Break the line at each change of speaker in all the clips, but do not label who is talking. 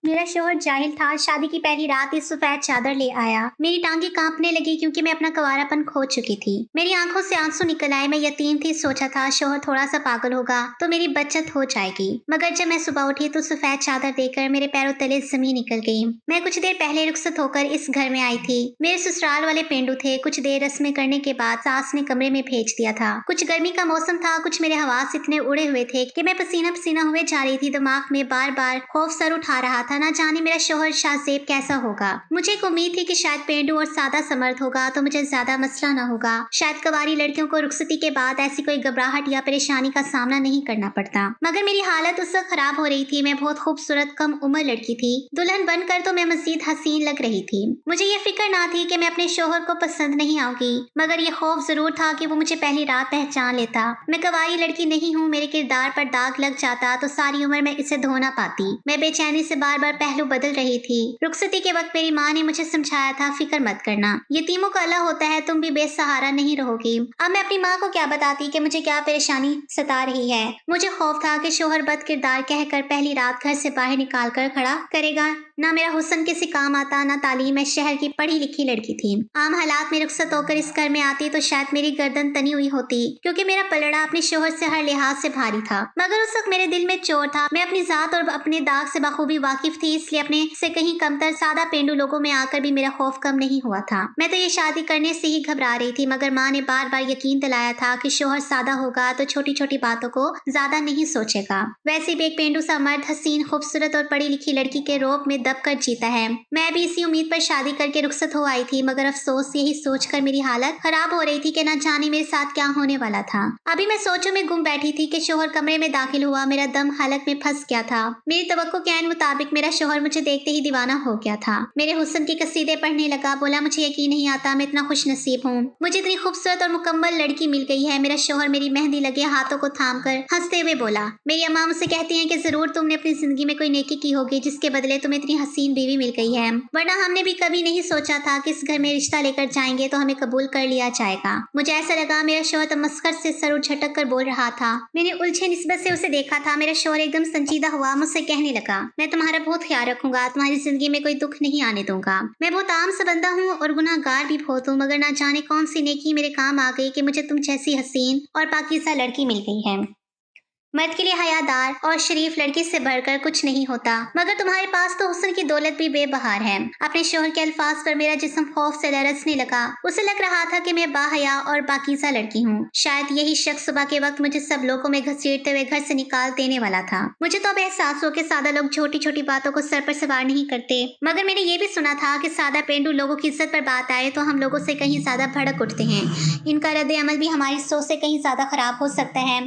मेरा शौहर जाहिल था। शादी की पहली रात ही सफेद चादर ले आया। मेरी टांगे कांपने लगी क्योंकि मैं अपना कंवारापन खो चुकी थी। मेरी आंखों से आंसू निकल आए। मैं यतीम थी। सोचा था शौहर थोड़ा सा पागल होगा तो मेरी बचत हो जाएगी, मगर जब मैं सुबह उठी तो सफेद चादर देखकर मेरे पैरों तले जमीन निकल गई। मैं कुछ देर पहले रुखसत होकर इस घर में आई थी। मेरे ससुराल वाले पेंडू थे। कुछ देर रस्में करने के बाद सास ने कमरे में भेज दिया था। कुछ गर्मी का मौसम था, कुछ मेरे हवास इतने उड़े हुए थे कि मैं पसीना पसीना हुए जा रही थी। दिमाग में बार बार खौफ सर उठा रहा था, ना जाने मेरा शौहर शाहजेब कैसा होगा। मुझे एक उम्मीद थी कि शायद पेंडू और सादा समर्थ होगा तो मुझे ज्यादा मसला न होगा। शायद कवारी लड़कियों को रुखसती के बाद ऐसी कोई घबराहट या परेशानी का सामना नहीं करना पड़ता, मगर मेरी हालत उस वक्त खराब हो रही थी। मैं बहुत खूबसूरत कम उम्र लड़की थी। दुल्हन बनकर तो मैं मजीद हसीन लग रही थी। मुझे ये फिक्र ना थी कि मैं अपने शौहर को पसंद नहीं आऊंगी, मगर ये खौफ जरूर था कि वो मुझे पहली रात पहचान लेता। मैं कवारी लड़की नहीं हूँ। मेरे किरदार पर दाग लग जाता तो सारी उम्र मैं इसे धो ना पाती। मैं बेचैनी से बार बार पहलू बदल रही थी। रुखसती के वक्त मेरी माँ ने मुझे समझाया था, फिक्र मत करना, यतीमों का अल्लाह होता है, तुम भी बेसहारा नहीं रहोगी। अब मैं अपनी माँ को क्या बताती कि मुझे क्या परेशानी सता रही है। मुझे खौफ था कि शौहर बद किरदार कहकर पहली रात घर से बाहर निकाल कर खड़ा करेगा। ना मेरा हुस्न किसी काम आता, ना तालीम। मैं शहर की पढ़ी लिखी लड़की थी। आम हालात में रुखसत होकर इस घर में आती तो शायद मेरी गर्दन तनी हुई होती, क्योंकि मेरा पलड़ा अपने शौहर से हर लिहाज से भारी था। मगर उस वक्त मेरे दिल में चोर था। मैं अपनी जात और अपने दाग से बखूबी वाकिफ थी, इसलिए अपने से कहीं कमतर सादा पेंडू लोगों में आकर भी मेरा खौफ कम नहीं हुआ था। मैं तो ये शादी करने से ही घबरा रही थी, मगर माँ ने बार बार यकीन दिलाया था कि शौहर सादा होगा तो छोटी छोटी बातों को ज्यादा नहीं सोचेगा। वैसे भी एक पेंडू सा मर्द हसीन खूबसूरत और पढ़ी लिखी लड़की के रोब में दब कर जीता है। मैं भी इसी उम्मीद पर शादी करके रुखसत हो आई थी, मगर अफसोस यही सोचकर मेरी हालत खराब हो रही थी कि न जाने मेरे साथ क्या होने वाला था। अभी मैं सोचों में गुम बैठी थी कि शौहर कमरे में दाखिल हुआ। मेरा दम हलक में फंस गया था। मेरी तवक्को के ऐन मुताबिक मेरा शौहर मुझे देखते ही दीवाना हो गया था। मेरे हुस्न की कसीदे पढ़ने लगा। बोला, मुझे यकीन नहीं आता मैं इतना खुश नसीब हूँ। मुझे इतनी खूबसूरत और मुकम्मल लड़की मिल गई है। मेरा शौहर मेरी मेहंदी लगे हाथों को थाम कर हंसते हुए बोला, मेरी अम्मा मुझसे कहती हैं कि जरूर तुमने अपनी जिंदगी में कोई नेकी की होगी जिसके बदले तुम्हें इतनी हसीन बीवी मिल गई है, वरना हमने भी कभी नहीं सोचा था कि इस घर में रिश्ता लेकर जाएंगे तो हमें कबूल कर लिया जाएगा। मुझे ऐसा लगा मेरा शौहर तमस्कर से सर उठ झटक कर बोल रहा था। मैंने उलझे निस्बत से उसे देखा था। मेरा शौहर एकदम संजीदा हुआ, मुझसे कहने लगा, मैं तुम्हारा बहुत ख्याल रखूंगा, तुम्हारी जिंदगी में कोई दुख नहीं आने दूंगा। मैं बहुत आम सा बंदा हूँ और गुनाहगार भी बहुत हूँ, मगर ना जाने कौन सी नेकी मेरे काम आ गई कि मुझे तुम जैसी हसीन और पाकीज़ा लड़की मिल गई है। मर्द के लिए हयादार और शरीफ लड़की से बढ़कर कुछ नहीं होता, मगर तुम्हारे पास तो हुस्न की दौलत भी बेबहार है। अपने शौहर के अल्फाज पर मेरा जिस्म खौफ से लरसने लगा। उसे लग रहा था कि मैं बाहया और पाकीज़ा लड़की हूँ। शायद यही शख्स सुबह के वक्त मुझे सब लोगों में घसीटते हुए घर से निकाल देने वाला था। मुझे तो अब एहसास हो कि सादा लोग छोटी छोटी बातों को सर पर सवार नहीं करते, मगर मैंने ये भी सुना था कि सादा पेंडू लोगों की इज्जत पर बात आए तो हम लोगों से कहीं ज्यादा भड़क उठते हैं। इनका रद्द अमल भी हमारी सोच से कहीं ज्यादा खराब हो सकता है।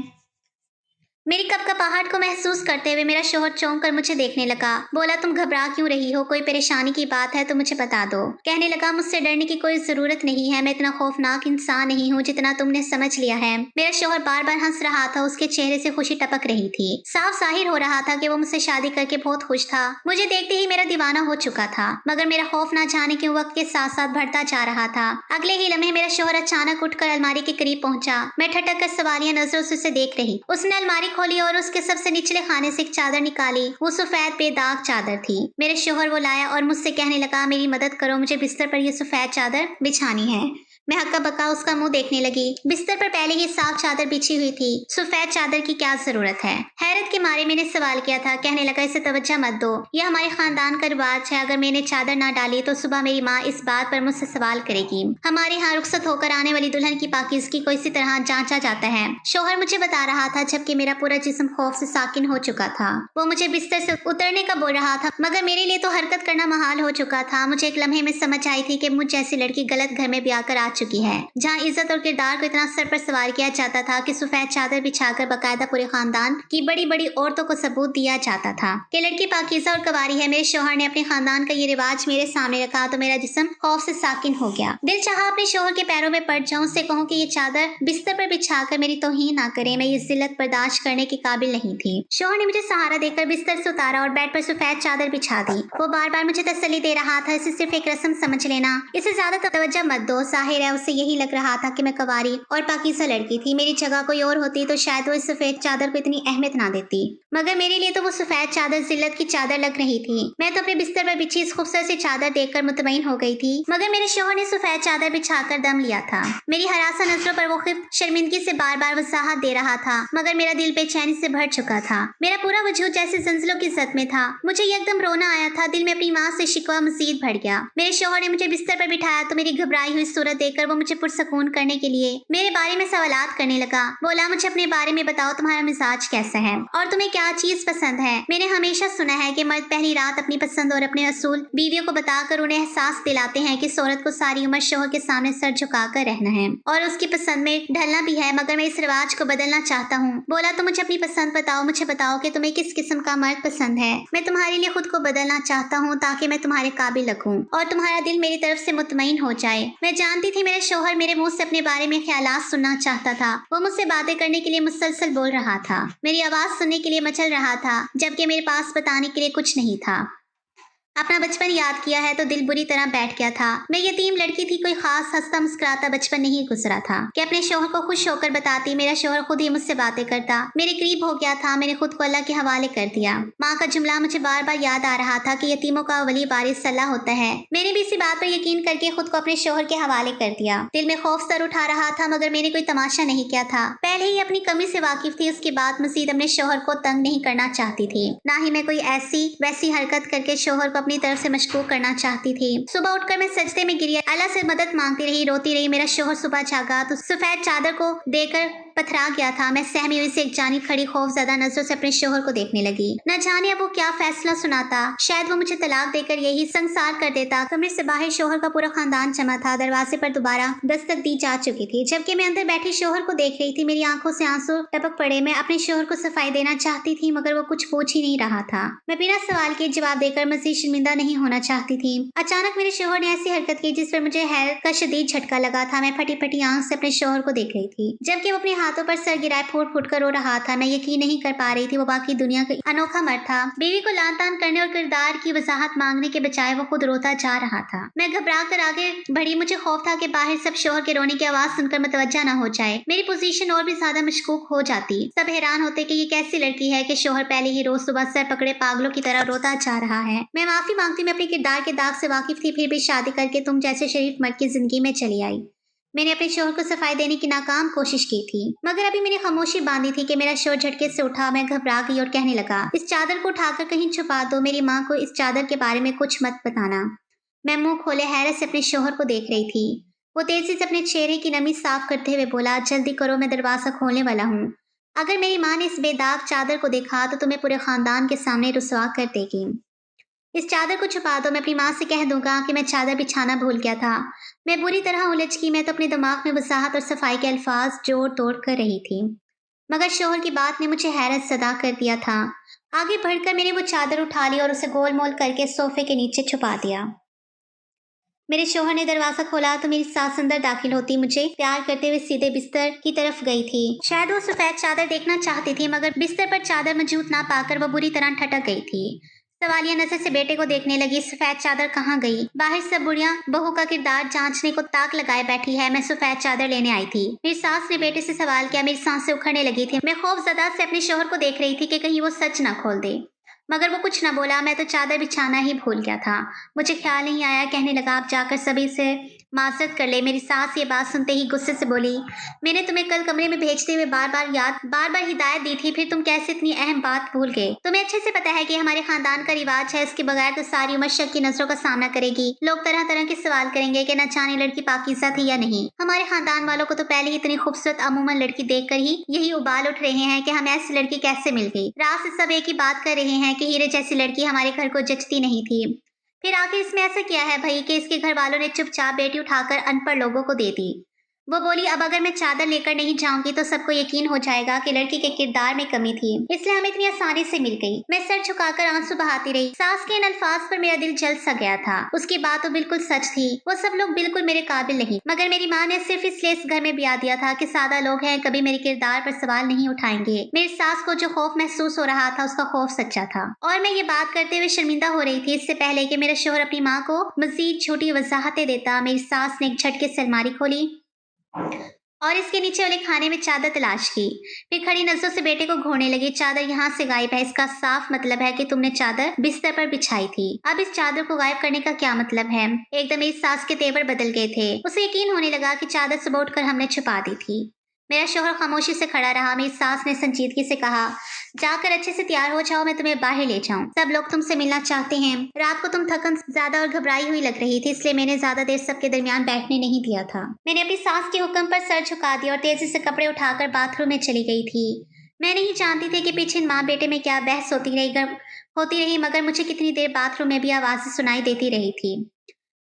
मेरी कपकपाहट को महसूस करते हुए मेरा शौहर चौंक कर मुझे देखने लगा। बोला, तुम घबरा क्यों रही हो? कोई परेशानी की बात है तो मुझे बता दो। कहने लगा, मुझसे डरने की कोई जरूरत नहीं है। मैं इतना खौफनाक इंसान नहीं हूँ जितना तुमने समझ लिया है। मेरा शौहर बार बार हंस रहा था। उसके चेहरे से खुशी टपक रही थी। साफ जाहिर हो रहा था कि वो मुझसे शादी करके बहुत खुश था। मुझे देखते ही मेरा दीवाना हो चुका था, मगर मेरा खौफ ना जाने के वक्त के साथ साथ बढ़ता जा रहा था। अगले ही लम्हे मेरा शौहर अचानक उठकर अलमारी के करीब पहुंचा। मैं ठटक कर सवालिया नजरों से उसे देख रही। उसने अलमारी खोली और उसके सबसे निचले खाने से एक चादर निकाली। वो सफेद बेदाग चादर थी। मेरे शौहर वो लाया और मुझसे कहने लगा, मेरी मदद करो, मुझे बिस्तर पर यह सफेद चादर बिछानी है। मैं हक्का बक्का उसका मुंह देखने लगी। बिस्तर पर पहले ही साफ चादर बिछी हुई थी। सफेद चादर की क्या जरूरत है? हैरत के मारे मैंने सवाल किया था। कहने लगा, इसे तवज्जो मत दो, यह हमारे खानदान का रिवाज है। अगर मैंने चादर ना डाली तो सुबह मेरी माँ इस बात पर मुझसे सवाल करेगी। हमारे यहाँ रुखसत होकर आने वाली दुल्हन की पाकीज़गी को इसी तरह जांचा जाता है। शौहर मुझे बता रहा था, जबकि मेरा पूरा जिस्म खौफ से साकिन हो चुका था। वो मुझे बिस्तर से उतरने का बोल रहा था, मगर मेरे लिए तो हरकत करना महाल हो चुका था। मुझे एक लम्हे में समझ आई थी कि मुझ जैसी लड़की गलत घर में ब्याह कर आ चुकी है, जहाँ इज्जत और किरदार को इतना सर पर सवार किया जाता था कि सफेद चादर बिछाकर बकायदा पूरे खानदान की बड़ी बड़ी औरतों को सबूत दिया जाता था कि लड़की पाकीज़ा और कवारी है। मेरे शौहर ने अपने खानदान का ये रिवाज मेरे सामने रखा तो मेरा जिस्म खौफ से साकिन हो गया। दिल चाहा अपने शौहर के पैरों में पड़ जाऊं, उससे कहूं कि ये चादर बिस्तर पर बिछाकर मेरी तौहीन ना करे। मैं ये जिल्लत बर्दाश्त करने के काबिल नहीं थी। शौहर ने मुझे सहारा देकर बिस्तर से उतारा और बेड पर सफेद चादर बिछा दी। वो बार बार मुझे तसल्ली दे रहा था, इसे सिर्फ एक रस्म समझ लेना, इसे ज्यादा तवज्जो मत दो। जाहिर गया उसे यही लग रहा था कि मैं कंवारी और पाकीज़ा लड़की थी। मेरी जगह कोई और होती तो शायद वो इस सफेद चादर को इतनी अहमियत ना देती, मगर मेरे लिए तो वो सफेद चादर जिल्लत की चादर लग रही थी। मैं तो अपने बिस्तर पर बिछी इस खूबसूरत सी चादर देखकर मुतमईन हो गई थी, मगर मेरे शौहर ने सफेद चादर बिछाकर दम लिया था। मेरी हरासा नजरों पर वो खिफ शर्मिंदगी से बार बार वजाहत दे रहा था, मगर मेरा दिल बेचैनी से भर चुका था। मेरा पूरा वजूद जैसे जंजीरों की जद में था। मुझे एकदम रोना आया था। दिल में अपनी माँ से शिकवा मजीद बढ़ गया। मेरे शौहर ने मुझे बिस्तर पर बिठाया तो मेरी घबराई हुई सूरत देखकर वो मुझे पुरसकून करने के लिए मेरे बारे में सवालात करने लगा। बोला, मुझे अपने बारे में बताओ, तुम्हारा मिजाज कैसा है और तुम्हें क्या चीज पसंद है। मैंने हमेशा सुना है कि मर्द पहली रात अपनी पसंद और अपने असूल बीवियों को बताकर उन्हें एहसास दिलाते हैं कि इस औरत को सारी उम्र शौहर के सामने सर झुकाकर रहना है और उसकी पसंद में ढलना भी है, मगर मैं इस रिवाज को बदलना चाहता हूँ। बोला, तो मुझे अपनी पसंद बताओ, मुझे बताओ कि तुम्हें किस किस्म का मर्द पसंद है। मैं तुम्हारे लिए खुद को बदलना चाहता हूँ ताकि मैं तुम्हारे काबिल लगूं और तुम्हारा दिल मेरी तरफ से मुतमईन हो जाए। मैं जानती थी मेरा शौहर मेरे मुंह से अपने बारे में ख्यालात सुनना चाहता था। वो मुझसे बातें करने के लिए मुसलसल बोल रहा था, मेरी आवाज सुनने के लिए मचल रहा था, जबकि मेरे पास बताने के लिए कुछ नहीं था। अपना बचपन याद किया है तो दिल बुरी तरह बैठ गया था। मैं यतीम लड़की थी, कोई खास हंसता मुस्कुराता बचपन नहीं गुजरा था कि अपने शौहर को खुश होकर बताती। मेरा शौहर खुद ही मुझसे बातें करता, मेरे करीब हो गया था। मैंने खुद को अल्लाह के हवाले कर दिया। माँ का जुमला मुझे बार बार याद आ रहा था कि यतीमों का वली वारिस अल्लाह होता है। मैंने भी इसी बात पर यकीन करके खुद को अपने शौहर के हवाले कर दिया। दिल में खौफ सर उठा रहा था, मगर मैंने कोई तमाशा नहीं किया था। पहले ही अपनी कमी से वाकिफ थी, उसके बाद मजीद अपने शौहर को तंग नहीं करना चाहती थी। ना ही मैं कोई ऐसी वैसी हरकत करके शौहर को अपनी तरफ से मशगूल करना चाहती थी। सुबह उठकर मैं सजदे में गिरी, अल्लाह से मदद मांगती रही, रोती रही। मेरा शौहर सुबह जागा तो सफेद चादर को देकर पथरा गया था। मैं सहमी हुई से एक जानिब खड़ी खौफजदा नजरों से अपने शौहर को देखने लगी। न जाने अब वो क्या फैसला सुनाता। शायद वो मुझे तलाक देकर यही संसार कर देता। कमरे से बाहर शौहर का पूरा खानदान जमा था। दरवाजे पर दोबारा दस्तक दी जा चुकी थी, जबकि मैं अंदर बैठी शौहर को देख रही थी। मेरी आंखों से आंसू टपक पड़े। मैं अपने शौहर को सफाई देना चाहती थी, मगर वो कुछ पूछ ही नहीं रहा था। मैं बिना सवाल के जवाब देकर मजीद शर्मिंदा नहीं होना चाहती थी। अचानक मेरे शौहर ने ऐसी हरकत की जिस पर मुझे हैरत का शदीद झटका लगा था। मैं फटी फटी आंख से अपने शौहर को देख रही थी, जबकि वो अपने हाथों पर सर गिराए फूट फूट कर रो रहा था। मैं यकीन नहीं कर पा रही थी वो बाकी दुनिया का अनोखा मर्द था। बीवी को लान तान करने और किरदार की वजाहत मांगने के बजाय वो खुद रोता जा रहा था। मैं घबरा कर आगे बढ़ी। मुझे खौफ था कि बाहर सब शौहर के रोने की आवाज सुनकर मुतवज्जा न हो जाए, मेरी पोजीशन और भी ज्यादा मशकूक हो जाती। सब हैरान होते कि ये कैसी लड़की है कि शौहर पहले ही रोज सुबह सर पकड़े पागलों की तरह रोता जा रहा है। मैं माफी मांगती। मैं अपने किरदार के दाग से वाकिफ थी, फिर भी शादी करके तुम जैसे शरीफ मर्द की जिंदगी में चली आई। मैंने अपने शौहर को सफाई देने की नाकाम कोशिश की थी, मगर अभी मैंने खामोशी बांधी थी कि मेरा शौहर झटके से उठा। मैं घबरा गई और कहने लगा, इस चादर को उठाकर कहीं छुपा दो। मेरी माँ को इस चादर के बारे में कुछ मत बताना। मैं मुंह खोले हैरत से अपने शौहर को देख रही थी। वो तेजी से अपने चेहरे की नमी साफ करते हुए बोला, जल्दी करो, मैं दरवाजा खोलने वाला हूँ। अगर मेरी माँ ने इस बेदाग चादर को देखा तो तुम्हें पूरे खानदान के सामने रुसवा कर देगी। इस चादर को छुपा दो। मैं अपनी माँ से कह दूंगा कि मैं चादर बिछाना भूल गया था। मैं बुरी तरह उलझ गई। मैं तो अपने दिमाग में वसाहत और सफाई के अल्फाज जोड़ तोड़ कर रही थी, मगर शौहर की बात ने मुझे हैरत ज़दा कर दिया था। आगे बढ़कर मैंने वो चादर उठा ली और उसे गोल मोल करके सोफे के नीचे छुपा दिया। मेरे शौहर ने दरवाजा खोला तो मेरी सास अंदर दाखिल होती मुझे प्यार करते हुए सीधे बिस्तर की तरफ गई थी। शायद वो सफेद चादर देखना चाहती थी, मगर बिस्तर पर चादर मौजूद ना पाकर वो बुरी तरह ठटक गई थी। सवालिया नजर से बेटे को देखने लगी, सफेद चादर कहाँ गई। बाहर सब बुढ़िया बहू का किरदार जांचने को ताक लगाए बैठी है। मैं सफेद चादर लेने आई थी। मेरी सास ने बेटे से सवाल किया। मेरी सांसें उखड़ने लगी थी। मैं खौफजदा से अपने शौहर को देख रही थी कि कहीं वो सच ना खोल दे, मगर वो कुछ न बोला। मैं तो चादर बिछाना ही भूल गया था। मुझे ख्याल नहीं आया। कहने लगा, आप जाकर सभी से माजरत कर ले। मेरी सास ये बात सुनते ही गुस्से से बोली, मैंने तुम्हें कल कमरे में भेजते हुए बार बार हिदायत दी थी, फिर तुम कैसे इतनी अहम बात भूल गए। तुम्हें अच्छे से पता है कि हमारे खानदान का रिवाज है, इसके बगैर तो सारी उम्र शक की नजरों का सामना करेगी। लोग तरह तरह के सवाल करेंगे कि न जाने लड़की पाकीज़ा थी या नहीं। हमारे खानदान वालों को तो पहले ही इतनी खूबसूरत अमूमन लड़की देख कर ही यही उबाल उठ रहे हैं कि हमें ऐसी लड़की कैसे मिल गई। रात से सब एक ही बात कर रहे हैं कि हीरे जैसी लड़की हमारे घर को जचती नहीं थी। फिर आखिर इसमें ऐसा क्या है भाई कि इसके घर वालों ने चुपचाप बेटी उठाकर अनपढ़ लोगों को दे दी। वो बोली, अब अगर मैं चादर लेकर नहीं जाऊंगी तो सबको यकीन हो जाएगा कि लड़की के किरदार में कमी थी, इसलिए हम इतनी आसानी से मिल गई। मैं सर झुकाकर आंसू बहाती रही। सास के इन अल्फाज पर मेरा दिल जल सा गया था। उसकी बात तो बिल्कुल सच थी, वो सब लोग बिल्कुल मेरे काबिल नहीं, मगर मेरी माँ ने सिर्फ इसलिए इस घर में ब्याह दिया था कि सादा लोग हैं, कभी मेरे किरदार पर सवाल नहीं उठाएंगे। मेरी सास को जो खौफ महसूस हो रहा था उसका खौफ सच्चा था, और मैं ये बात करते हुए शर्मिंदा हो रही थी। इससे पहले कि मेरा शोहर अपनी माँ को मजीद छोटी वजाहतें देता, मेरी सास ने एक झटके से अलमारी खोली और इसके नीचे वाले खाने में चादर तलाश की। फिर खड़ी नजरों से बेटे को घूरने लगी। चादर यहाँ से गायब है, इसका साफ मतलब है कि तुमने चादर बिस्तर पर बिछाई थी। अब इस चादर को गायब करने का क्या मतलब है? एकदम मेरी सास के तेवर बदल गए थे। उसे यकीन होने लगा कि चादर सुबह उठकर हमने छुपा दी थी। मेरा शोहर खामोशी से खड़ा रहा। मेरी सास ने संजीदगी से कहा, जाकर अच्छे से तैयार हो जाओ, मैं तुम्हें बाहर ले जाऊं। सब लोग तुमसे मिलना चाहते हैं। रात को तुम थकन ज्यादा और घबराई हुई लग रही थी, इसलिए मैंने ज्यादा देर सबके दरमियान बैठने नहीं दिया था। मैंने अपनी सास के हुक्म पर सर झुका दिया और तेजी से कपड़े उठाकर बाथरूम में चली गई थी। मैं नहीं जानती थी कि पीछे माँ बेटे में क्या बहस होती रही, मगर मुझे कितनी देर बाथरूम में भी आवाजें सुनाई देती रही थी।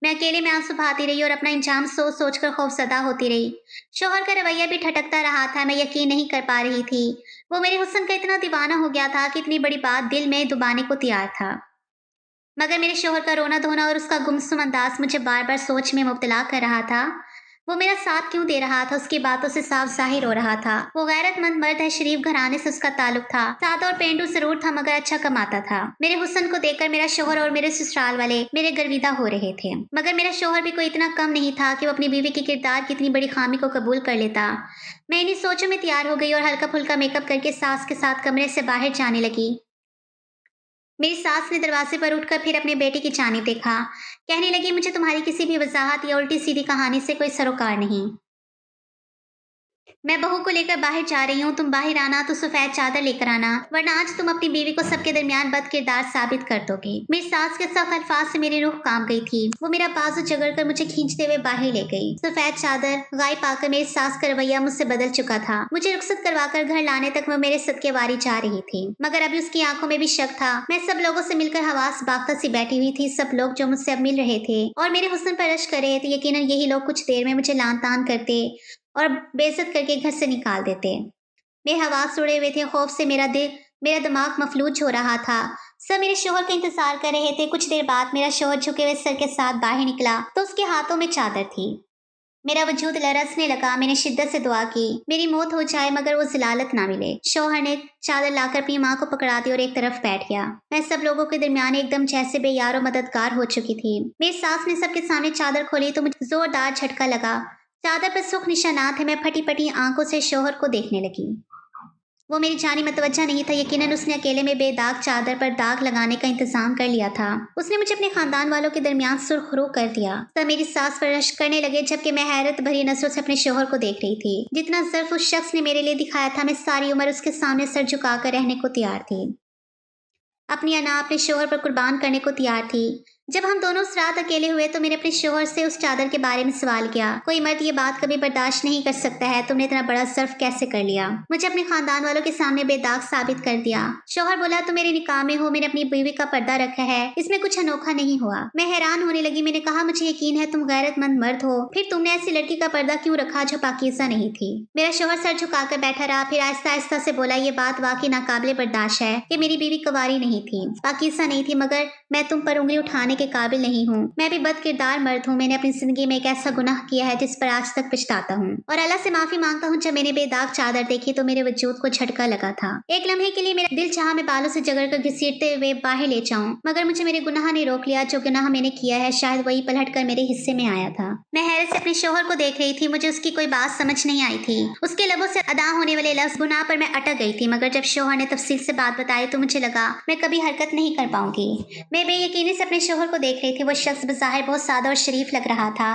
मैं अकेले में आंसू बहाती रही और अपना इंजाम सोच सोच कर खौफजदा होती रही। शोहर का रवैया भी ठटकता रहा था। मैं यकीन नहीं कर पा रही थी। वो मेरे हुस्न का इतना दीवाना हो गया था कि इतनी बड़ी बात दिल में दबाने को तैयार था, मगर मेरे शोहर का रोना धोना और उसका गुमसुम अंदाज मुझे बार बार सोच में मुब्तला कर रहा था। वो मेरा साथ क्यों दे रहा था? उसकी बातों से साफ जाहिर हो रहा था। वो गैरतमंद मर्द है, शरीफ घराने से उसका ताल्लुक था। सादा और पेंडू जरूर था, मगर अच्छा कमाता था। मेरे हुस्न को देखकर मेरा शोहर और मेरे ससुराल वाले मेरे गर्विदा हो रहे थे, मगर मेरा शोहर भी कोई इतना कम नहीं था कि वो अपनी बीवी के किरदार की इतनी बड़ी खामी को कबूल कर लेता। मैं इन्हीं सोचों में तैयार हो गई और हल्का फुल्का मेकअप करके सास के साथ कमरे से बाहर जाने लगी। मेरी सास ने दरवाजे पर उठकर फिर अपने बेटे की जानिब देखा। कहने लगी, मुझे तुम्हारी किसी भी वजाहत या उल्टी सीधी कहानी से कोई सरोकार नहीं। मैं बहू को लेकर बाहर जा रही हूँ। तुम बाहर आना तो सफेद चादर लेकर आना, वरना आज तुम अपनी बीवी को सबके दरमियान बद किरदार साबित कर दोगे। मेरी सास के सख्त अल्फाज से मेरी रूह कांप गई थी। वो मेरा बाजू जगड़ कर मुझे खींचते हुए बाहर ले गई। सफेद चादर गायब पाकर मेरी सास का रवैया मुझसे बदल चुका था। मुझे रुखसत करवाकर घर लाने तक वो मेरे सदके वारी जा रही थी, मगर अभी उसकी आंखों में भी शक था। मैं सब लोगों से मिलकर हवास बाख्ता सी बैठी हुई थी। सब लोग जो मुझसे अब मिल रहे थे और मेरे हुस्न पर रश कर रहे थे, यकीनन यही लोग कुछ देर में मुझे लान तान करते और बेइज्जत करके घर से निकाल देते। मेरे हवास उड़े हुए थे। खौफ से मेरा दिमाग मफलूज हो रहा था। सब मेरे शोहर का इंतजार कर रहे थे। कुछ देर बाद मेरा शोहर झुके हुए सर के साथ बाहर निकला तो उसके हाथों में चादर थी। मेरा वजूद लरसने लगा। मैंने शिद्दत से दुआ की, मेरी मौत हो जाए मगर वो जिलालत ना मिले। शोहर ने चादर लाकर अपनी माँ को पकड़ा दी और एक तरफ बैठ गया। मैं सब लोगों के दरमियान एकदम जैसे बेयार और मददगार हो चुकी थी। मेरी सास ने सबके सामने चादर खोली तो मुझे जोरदार झटका लगा। चादर पर सुख निशानात है। मैं फटी फटी आंखों से शोहर को देखने लगी। वो मेरी जानी मतवज्जा नहीं था। यकीनन उसने अकेले में बेदाग चादर पर दाग लगाने का इंतजाम कर लिया था। उसने मुझे अपने खानदान वालों के दरमियान सुरखरू कर दिया। तब मेरी सास पर रश्क करने लगे, जबकि मैं हैरत भरी नजरों से अपने शोहर को देख रही थी। जितना ज़र्फ उस शख्स ने मेरे लिए दिखाया था, मैं सारी उम्र उसके सामने सर झुकाकर रहने को तैयार थी। अपनी अना अपने शोहर पर कुर्बान करने को तैयार थी। जब हम दोनों उस रात अकेले हुए तो मैंने अपने शोहर से उस चादर के बारे में सवाल किया। कोई मर्द ये बात कभी बर्दाश्त नहीं कर सकता है, तुमने इतना बड़ा सर्फ कैसे कर लिया? मुझे अपने खानदान वालों के सामने बेदाग साबित कर दिया। शोहर बोला, तुम मेरे निकाह में हो, मैंने अपनी बीवी का पर्दा रखा है, इसमें कुछ अनोखा नहीं हुआ। मैं हैरान होने लगी। मैंने कहा, मुझे यकीन है तुम गैरतमंद मर्द हो, फिर तुमने ऐसी लड़की का पर्दा क्यों रखा जो पाकीज़ा नहीं थी? मेरा शोहर सर झुकाकर बैठा रहा, फिर आहिस्ता आहिस्ता से बोला, ये बात वाकई नाकाबिले बर्दाश्त है कि मेरी बीवी कुंवारी नहीं थी, पाकीज़ा नहीं थी, मगर मैं तुम पर उंगली उठाने के काबिल नहीं हूँ। मैं भी बद किरदार मर्द हूँ। मैंने अपनी जिंदगी में एक ऐसा गुनाह किया है जिस पर आज तक पछताता हूँ और अल्लाह से माफी मांगता हूँ। जब मैंने बेदाग चादर देखी तो मेरे वजूद को झटका लगा था। एक लम्हे के लिए मेरा दिल चाहा मैं बालों से जगड़ कर घसीटते हुए बाहर ले जाऊं, मगर मुझे मेरे गुनाह ने रोक लिया। जो गुनाह मैंने किया है शायद वही पलट कर मेरे हिस्से में आया था। मैं हैरत से अपने शोहर को देख रही थी। मुझे उसकी कोई बात समझ नहीं आई थी। उसके लबों से अदा होने वाले लफ्ज गुनाह पर मैं अटक गई थी, मगर जब शोहर ने तफसील से बात बताई तो मुझे लगा मैं कभी हरकत नहीं कर पाऊंगी। मैं बेयकीनी से अपने शोहर को देख रही थी। वो शख्स बज़ाहिर बहुत सादा और शरीफ लग रहा था,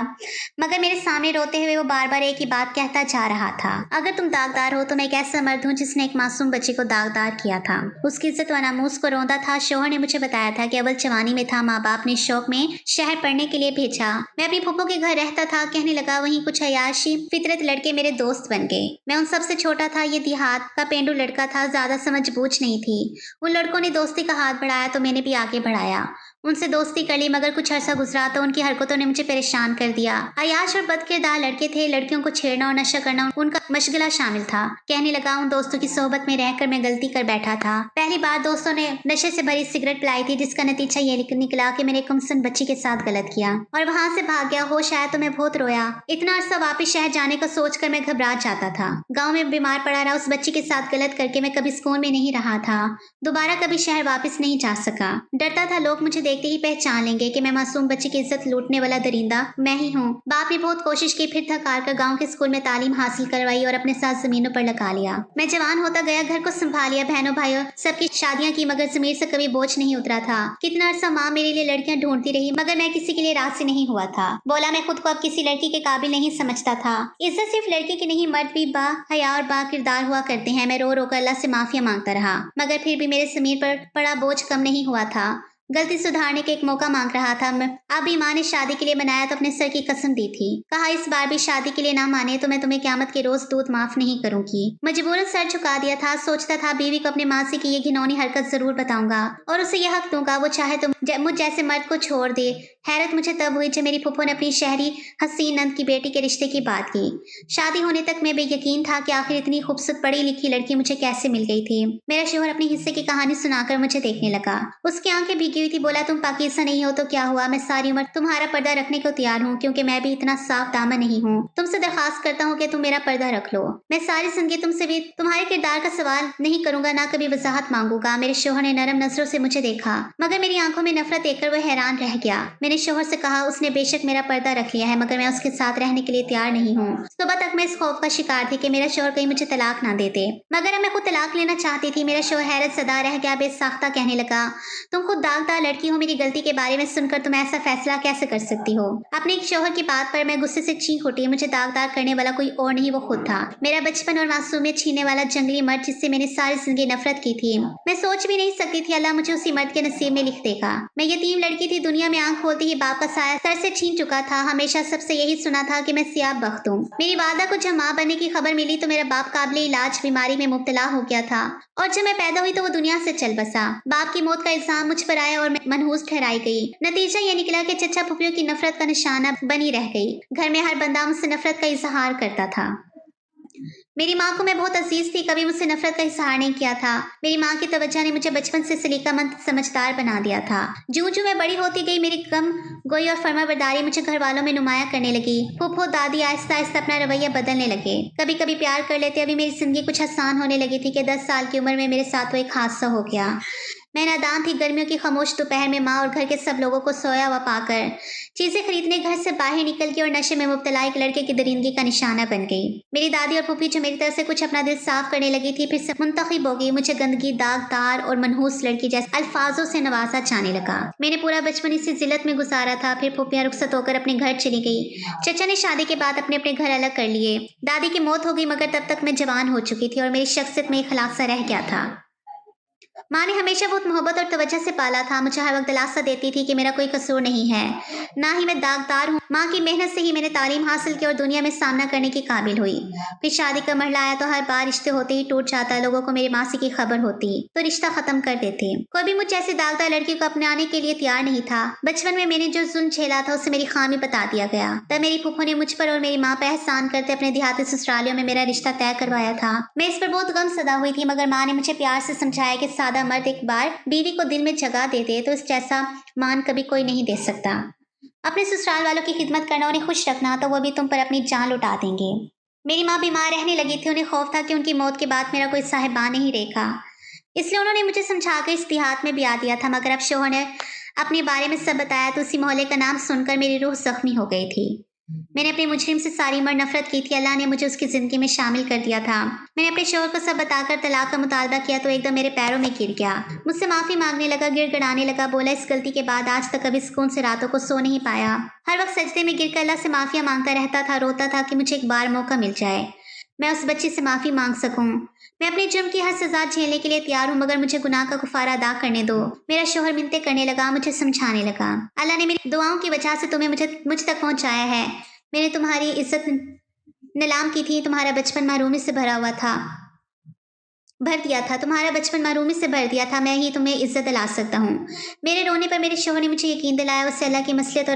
मगर मेरे सामने रोते हुए वो बार बार एक ही बात कहता जा रहा था, अगर तुम दागदार हो तो मैं एक ऐसा मर्द हूँ जिसने एक मासूम बच्ची को दागदार किया था, उसकी इज्जत व नामूस को रौंदा था। शोहर ने मुझे बताया था कि अव्वल जवानी में था, माँ बाप ने शौक में शहर पढ़ने के लिए भेजा। मैं अपनी फूफो के घर रहता था। कहने लगा, वहीं कुछ अयाशी फितरत लड़के मेरे दोस्त बन गए। मैं उन सबसे छोटा था। ये देहात का पेंडू लड़का था, ज्यादा समझ बूझ नहीं थी। उन लड़कों ने दोस्ती का हाथ बढ़ाया तो मैंने भी आगे बढ़ाया। उनसे दोस्ती कर ली, मगर कुछ अरसा गुजरा तो उनकी हरकतों ने मुझे परेशान कर दिया। अयाश और बदकिरदार लड़के थे, लड़कियों को छेड़ना और नशा करना उनका मशगला शामिल था। कहने लगा, उन दोस्तों की सोहबत में रहकर मैं गलती कर बैठा था। पहली बार दोस्तों ने नशे से भरी सिगरेट पिलाई थी, जिसका नतीजा ये निकला कि मैंने एक गुमसुम बच्ची के साथ गलत किया और वहां से भाग गया। होश आया तो मैं बहुत रोया। इतना अरसा वापिस शहर जाने का सोचकर मैं घबरा जाता था। गाँव में बीमार पड़ा रहा, उस बच्ची के साथ गलत करके मैं कभी सुकून में नहीं रहा था। दोबारा कभी शहर वापस नहीं जा सका। डरता था लोग मुझे देखते ही पहचान लेंगे कि मैं मासूम बच्ची की इज्जत लूटने वाला दरिंदा मैं ही हूँ। बाप ने बहुत कोशिश की, फिर थक हार कर गाँव के स्कूल में तालीम हासिल करवाई और अपने साथ जमीनों पर लगा लिया। मैं जवान होता गया, घर को संभाल लिया, बहनों भाइयों सबकी शादियां की, मगर जमीर से कभी बोझ नहीं उतरा था। कितना अरसा माँ मेरे लिए लड़कियां ढूंढती रही, मगर मैं किसी के लिए राजी नहीं हुआ था। बोला मैं खुद को अब किसी लड़की के काबिल नहीं समझता था। इज्जत सिर्फ लड़की की नहीं, मर्द भी बा हया और बा किरदार हुआ करते हैं। मैं रो रो कर अल्लाह से माफिया मांगता रहा, मगर फिर भी मेरे जमीर पर पड़ा बोझ कम नहीं हुआ था। गलती सुधारने का एक मौका मांग रहा था। अब भी माँ ने शादी के लिए बनाया तो अपने सर की कसम दी थी। कहा इस बार भी शादी के लिए ना माने तो मैं तुम्हें क़यामत के रोज दूध माफ नहीं करूंगी। मजबूरन सर झुका दिया था। सोचता था बीवी को अपने माँ से की ये घिनौनी हरकत जरूर बताऊंगा और उसे यह हक दूंगा वो चाहे तो मुझ जैसे मर्द को छोड़ दे। हैरत मुझे तब हुई जब मेरी फुफ्फो ने अपनी शहरी हसीन नंद की बेटी के रिश्ते की बात की। शादी होने तक मैं बेयकीन था कि आखिर इतनी खूबसूरत पढ़ी लिखी लड़की मुझे कैसे मिल गई थी। मेरा शोहर अपने हिस्से की कहानी सुनाकर मुझे देखने लगा। उसकी आंखें भीगी हुई थी। बोला तुम पाकिस्तान नहीं हो तो क्या हुआ, मैं सारी उम्र तुम्हारा पर्दा रखने को तैयार हूँ, क्योंकि मैं भी इतना साफ दामन नहीं हूँ। तुमसे दरखास्त करता हूँ कि तुम मेरा पर्दा रख लो। मैं सारी जिंदगी तुमसे भी तुम्हारे किरदार का सवाल नहीं करूंगा, ना कभी वजाहत मांगूंगा। मेरे शोहर ने नरम नजरों से मुझे देखा, मगर मेरी आंखों में नफरत देखकर वह हैरान रह गया। मैंने शोहर से कहा उसने बेशक मेरा पर्दा रख लिया है, मगर मैं उसके साथ रहने के लिए तैयार नहीं हूँ। सुबह तक मैं इस खौफ का शिकार थी कि मेरा शोहर कहीं मुझे तलाक ना देते, मगर अब मैं खुद तलाक लेना चाहती थी। मेरा शोहर हैरत सदा रह गया, बेसाख्ता कहने लगा, तुम खुद दागदार लड़की हो, मेरी गलती के बारे में सुनकर तुम ऐसा फैसला कैसे कर सकती हो। अपने एक शोहर की बात पर मैं गुस्से से चीख उठी। मुझे दागदार करने वाला कोई और नहीं, वो खुद था। मेरा बचपन और मासूमियत छीनने वाला जंगली मर्द जिससे मैंने सारी जिंदगी नफरत की थी। मैं सोच भी नहीं सकती थी अल्लाह मुझे उसी मर्द के नसीब में लिख देगा। मैं यतीम लड़की थी, दुनिया में आंख खोलती ही बाप का साया सर से छीन चुका था। हमेशा सबसे यही सुना था कि मैं सियाब बख्त हूँ। मेरी वादा को जब माँ बनने की खबर मिली तो मेरा बाप काबिल इलाज बीमारी में मुब्तला हो गया था, और जब मैं पैदा हुई तो वो दुनिया से चल बसा। बाप की मौत का इल्जाम मुझ पर आया और मैं मनहूस ठहराई गई। नतीजा ये निकला कि चचा फुफियों की नफरत का निशाना बनी रह गई। घर में हर बंदा मुझसे नफरत का इजहार करता था। मेरी माँ को मैं बहुत अजीज थी, कभी मुझसे नफरत का इजहार नहीं किया था। मेरी माँ की तवज्जो ने मुझे बचपन से सलीकामंद समझदार बना दिया था। जूं जूं मैं बड़ी होती गई, मेरी कम गोई और फर्माबरदारी मुझे घर वालों में नुमाया करने लगी। फूफो दादी आहिस्ता आहिस्ता अपना रवैया बदलने लगे। कभी कभी प्यार कर लेते। अभी मेरी जिंदगी कुछ आसान होने लगी थी कि 10 साल की उम्र में मेरे साथ वो एक हादसा हो गया। मैं नादान थी। गर्मियों की खामोश दोपहर में माँ और घर के सब लोगों को सोया हुआ पाकर चीजें खरीदने घर से बाहर निकल गई और नशे में मुब्तला एक लड़के की दरिंदगी का निशाना बन गई। मेरी दादी और फूफी जो मेरी तरफ से कुछ अपना दिल साफ करने लगी थी, फिर से मुंतखब हो गई। मुझे गंदगी, दागदार और मनहूस लड़की जैसे अल्फाजों से नवाजा जाने लगा। मैंने पूरा बचपन इसी जिल्लत में गुजारा था। फिर फूफियाँ रुखसत होकर अपने घर चली गई। चचा ने शादी के बाद अपने अपने घर अलग कर लिए। दादी की मौत हो गई, मगर तब तक मैं जवान हो चुकी थी और मेरी शख्सियत में एक खलासा रह गया था। माँ ने हमेशा बहुत मोहब्बत और तवज्जो से पाला था। मुझे हर वक्त दिलासा देती थी कि मेरा कोई कसूर नहीं है, ना ही मैं दागदार हूँ। माँ की मेहनत से ही मैंने तालीम हासिल की और दुनिया में सामना करने की काबिल हुई। फिर शादी का मरहला आया तो हर बार रिश्ते होते ही टूट जाता। लोगों को मेरी मासी की खबर होती तो रिश्ता खत्म कर देते। कोई भी मुझ जैसी दागदार लड़की को अपनाने के लिए तैयार नहीं था। बचपन में मैंने जो जुल्म झेला था उससे मेरी खामी बता दिया गया। तब मेरी फूफो ने मुझ पर और मेरी माँ पर एहसान करते अपने देहाती ससुरालियों में मेरा रिश्ता तय करवाया था। मैं इस पर बहुत गम सदा हुई थी, मगर माँ ने मुझे प्यार से समझाया कि सादा मर्द एक बार बीवी को दिल में जगह दे दे तो इस जैसा मान कभी कोई नहीं दे सकता। अपने ससुराल वालों की खिदमत करना, उन्हें खुश रखना, तो वो भी तुम पर अपनी जान लुटा देंगे। मेरी माँ बीमार रहने लगी थी। उन्हें खौफ था कि उनकी मौत के बाद मेरा कोई साहिबान नहीं रहेगा, इसलिए उन्होंने मुझे समझाकर इस देहात में ब्याह दिया था। मगर अब शोहर ने अपने बारे में सब बताया तो उसी मोहल्ले का नाम सुनकर मेरी रूह जख्मी हो गई थी। मैंने अपने मुजरिम से सारी उम्र नफरत की थी। अल्लाह ने मुझे उसकी जिंदगी में शामिल कर दिया था। मैंने अपने शोहर को सब बताकर तलाक का मुतालबा किया तो एकदम मेरे पैरों में गिर गया। मुझसे माफी मांगने लगा, गिड़गिड़ाने लगा। बोला इस गलती के बाद आज तक कभी सुकून से रातों को सो नहीं पाया। हर वक्त सजदे में गिरकर अल्लाह से माफिया मांगता रहता था। रोता था कि मुझे एक बार मौका मिल जाए, मैं उस बच्ची से माफी मांग सकूं। मैं अपने जुर्म की हर सजा झेलने के लिए तैयार हूँ, मगर मुझे गुनाह का कुफारा अदा करने दो। मेरा शोहर मिन्नतें करने लगा, मुझे समझाने लगा। अल्लाह ने मेरी दुआओं की वजह से तुम्हें मुझ तक पहुंचाया है। मैंने तुम्हारी इज्जत नीलाम की थी। तुम्हारा बचपन महरूमी से भरा हुआ था। भर दिया था, तुम्हारा बचपन महरूमी से भर दिया था, मैं ही तुम्हें इज्जत दिला सकता हूँ। मेरे रोने पर मेरे शौहर ने मुझे यकीन दिलाया, उससे अल्लाह की मसलियत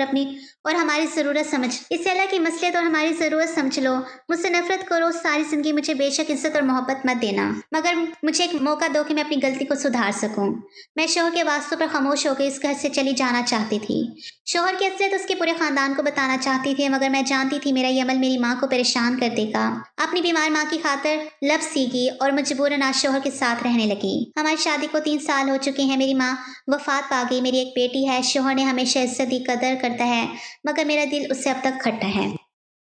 और हमारी ज़रूरत समझ इससे अल्लाह की मसलियत और हमारी ज़रूरत समझ लो। मुझसे नफरत करो सारी ज़िंदगी, मुझे बेशक इज्जत और मोहब्बत मत देना, मगर मुझे एक मौका दो कि मैं अपनी गलती को सुधार सकूं। मैं शौहर के वास्तों पर खामोश हो गई, इस घर से चली जाना चाहती थी। शौहर की असलियत उसके पूरे खानदान को बताना चाहती थी, मगर मैं जानती थी मेरा ये अमल मेरी माँ को परेशान कर देगा। अपनी बीमार माँ की खातिर लब सीगी और मजबूरन आज शौहर के साथ रहने लगी। हमारी शादी को 3 साल हो चुके हैं, मेरी माँ वफात पा गई, मेरी एक बेटी है। शौहर ने हमेशा इज्जत दी, कदर करता है, मगर मेरा दिल उससे अब तक खट्टा है।